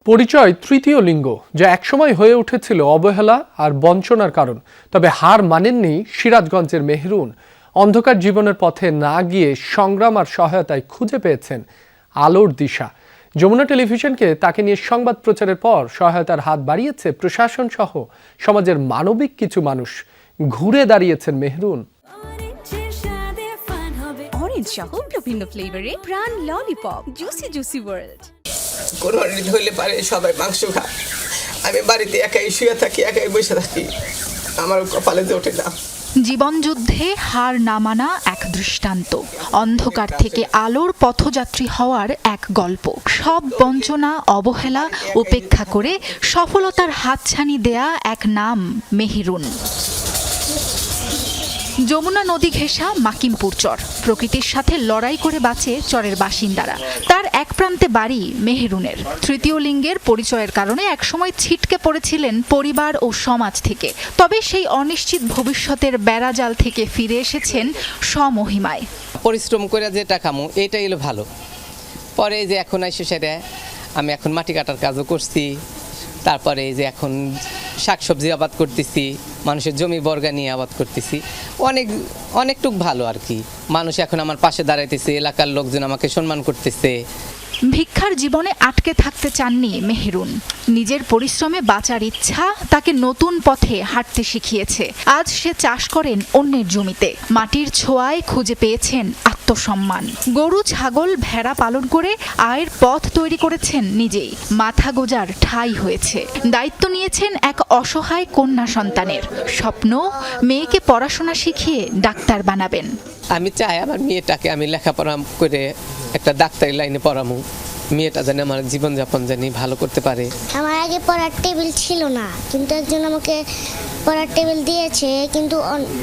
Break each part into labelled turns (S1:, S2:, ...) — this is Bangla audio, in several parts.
S1: পরিচয় তৃতীয় লিঙ্গ, যা একসময় হয়ে উঠেছিল অবহেলা আর বঞ্চনার কারণ। তবে হার মানেননি সিরাজগঞ্জের মেহরুন। অন্ধকার জীবনের পথে না গিয়ে সংগ্রাম আর সহায়তায় খুঁজে পেয়েছেন আলোর দিশা। যমুনা টেলিভিশনকে তাকে নিয়ে সংবাদ প্রচারের পর সহায়তার হাত বাড়িয়েছে প্রশাসন সহ সমাজের মানবিক কিছু মানুষ। ঘুরে দাঁড়িয়েছেন মেহরুন।
S2: অরেঞ্জ সহ বিভিন্ন ফ্লেভারে প্রাণ ললিপপ, জুসি জুসি ওয়ার্ল্ড।
S3: কোরবানি হইলে পারে সবাই মাংস খায়, আমি বাড়িতে একাই শুয়ে থাকি, একাই বসে থাকি, আমার কপালে ওঠে না।
S4: জীবনযুদ্ধে হার না মানা এক দৃষ্টান্ত, অন্ধকার থেকে আলোর পথযাত্রী হওয়ার এক গল্প। সব বঞ্চনা, অবহেলা উপেক্ষা করে সফলতার হাতছানি দেয়া এক নাম মেহরুন। যমুনা নদী ঘেঁষা মাকিমপুর চর, প্রকৃতির সাথে লড়াই করে বাঁচে চরের বাসিন্দারা। তার এক প্রান্তে বাড়ি মেহরুনের। তৃতীয় লিঙ্গের পরিচয়ের কারণে একসময় ছিটকে পড়েছিলেন পরিবার ও সমাজ থেকে। তবে সেই অনিশ্চিত ভবিষ্যতের বেড়াজাল থেকে ফিরে এসেছেন স্বমহিমায়।
S3: পরিশ্রম করে যেটা কামো এটাই হলো ভালো। পরে যে এখন এসে সেটা আমি এখন মাটি কাটার কাজও করছি, তারপরে যে এখন শাকসবজি আবাদ করতেছি, মানুষের জমি বর্গা নিয়ে আবাদ করতেছি, অনেকটুক ভালো আর কি। মানুষ এখন আমার পাশে দাঁড়াইতেছে, এলাকার লোকজন আমাকে সম্মান করতেছে।
S4: ভিক্ষার জীবনে আটকে থাকতে চাননি মেহরুন। নিজের পরিশ্রমে বাঁচার ইচ্ছা তাকে নতুন পথে হাঁটতে শিখিয়েছে। আজ সে চাষ করেন অন্যের জমিতে, মাটির ছোঁয়ায় খুঁজে পেয়েছেন আত্মসম্মান। গরু, ছাগল, ভেড়া পালন করে আয়ের পথ তৈরি করেছেন নিজেই। মাথা গোজার ঠাঁই হয়েছে। দায়িত্ব নিয়েছেন এক অসহায় কন্যা সন্তানের। স্বপ্ন, মেয়েকে পড়াশোনা শিখিয়ে ডাক্তার বানাবেন।
S3: আমি চাই আমার মেয়েটাকে আমি লেখাপড়া করে একটা ডাক্তারি লাইনে পড়াবো, মেয়েটা যেন আমার জীবনযাপন জানি ভালো করতে পারে।
S5: আমার আগে পড়ার টেবিল ছিল না, কিন্তু একজন আমাকে পড়ার টেবিল দিয়েছে, কিন্তু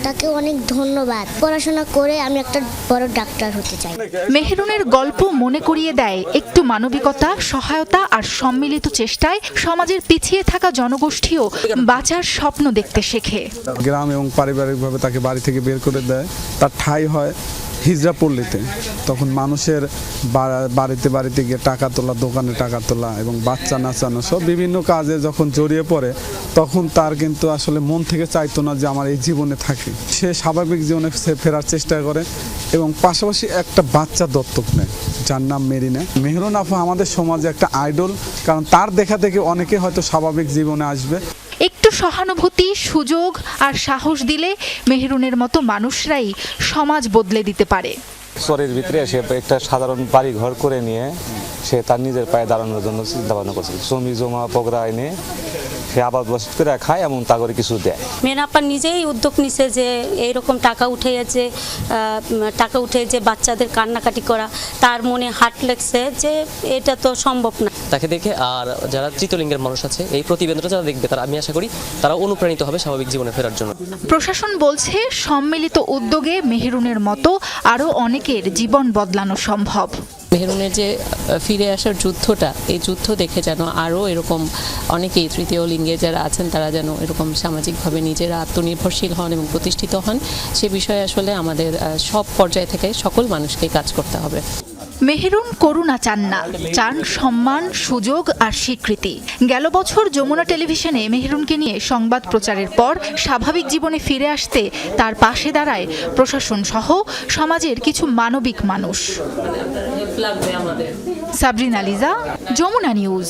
S5: তাকে অনেক ধন্যবাদ। পড়াশোনা করে আমি একটা বড় ডাক্তার হতে চাই।
S4: মেহরুনের গল্প মনে করিয়ে দেয় একটু মানবিকতা, সহায়তা আর সম্মিলিত চেষ্টায় সমাজের পিছিয়ে থাকা জনগোষ্ঠীও বাঁচার স্বপ্ন দেখতে শেখে।
S6: গ্রাম এবং পারিবারিকভাবে তাকে বাড়ি থেকে বের করে দেয়, তার ঠাঁই হয় হিজড়া পল্লীতে। তখন মানুষের বাড়িতে বাড়িতে গিয়ে টাকা তোলা, দোকানে টাকা তোলা এবং বাচ্চা নাচানো সব বিভিন্ন কাজে যখন জড়িয়ে পড়ে, তখন তার কিন্তু আসলে মন থেকে চাইতো না যে আমার এই জীবনে থাকে। সে স্বাভাবিক জীবনে ফেরার চেষ্টা করে এবং পাশাপাশি একটা বাচ্চা দত্তক নেয়, যার নাম মেরিনা। মেহরুন আপা আমাদের সমাজে একটা আইডল, কারণ তার দেখা থেকে অনেকে হয়তো স্বাভাবিক জীবনে আসবে।
S4: একটু সহানুভূতি, সুযোগ আর সাহস দিলে মেহরুনের মতো মানুষরাই সমাজ বদলে দিতে পারে।
S7: চরের ভিতরে সে একটা সাধারণ বাড়ি ঘর করে নিয়ে সে তার নিজের পায়ে দাঁড়ানোর জন্য চিন্তা ভাবনা করছে। জমি জমা পগড়া এনে সে আবাদ বসত করে খায় এবং তা করে কিছু দেয়।
S8: মেনাপ্পা নিজেই উদ্যোগ নিছে যে এইরকম টাকা উঠে যে বাচ্চাদের কান্নাকাটি করা, তার মনে হাট লেগছে যে এটা তো সম্ভব না।
S9: তাকে দেখে আর যারা তৃতীয় লিঙ্গের মানুষ আছে, এই প্রতিবেদনটা যারা দেখবে তারা, আমি আশা করি তারা অনুপ্রাণিত হবে স্বাভাবিক জীবনে ফেরার জন্য।
S4: প্রশাসন বলছে সম্মিলিত উদ্যোগে মেহরুনের মতো আরও অনেকের জীবন বদলানো সম্ভব।
S10: মেহরুনের যে ফিরে আসার যুদ্ধটা, এই যুদ্ধ দেখে যেন আরও এরকম অনেকেই তৃতীয় লিঙ্গে যারা আছেন তারা যেন এরকম সামাজিকভাবে নিজেরা আত্মনির্ভরশীল হন এবং প্রতিষ্ঠিত হন, সে বিষয়ে আসলে আমাদের সব পর্যায় থেকে সকল মানুষকেই কাজ করতে হবে।
S4: মেহরুন করুণা চান না, চান সম্মান, সুযোগ আর স্বীকৃতি। গেল বছর যমুনা টেলিভিশনে মেহরুনকে নিয়ে সংবাদ প্রচারের পর স্বাভাবিক জীবনে ফিরে আসতে তার পাশে দাঁড়ায় প্রশাসন সহ সমাজের কিছু মানবিক মানুষ। সাবরিনা লিজা, যমুনা নিউজ।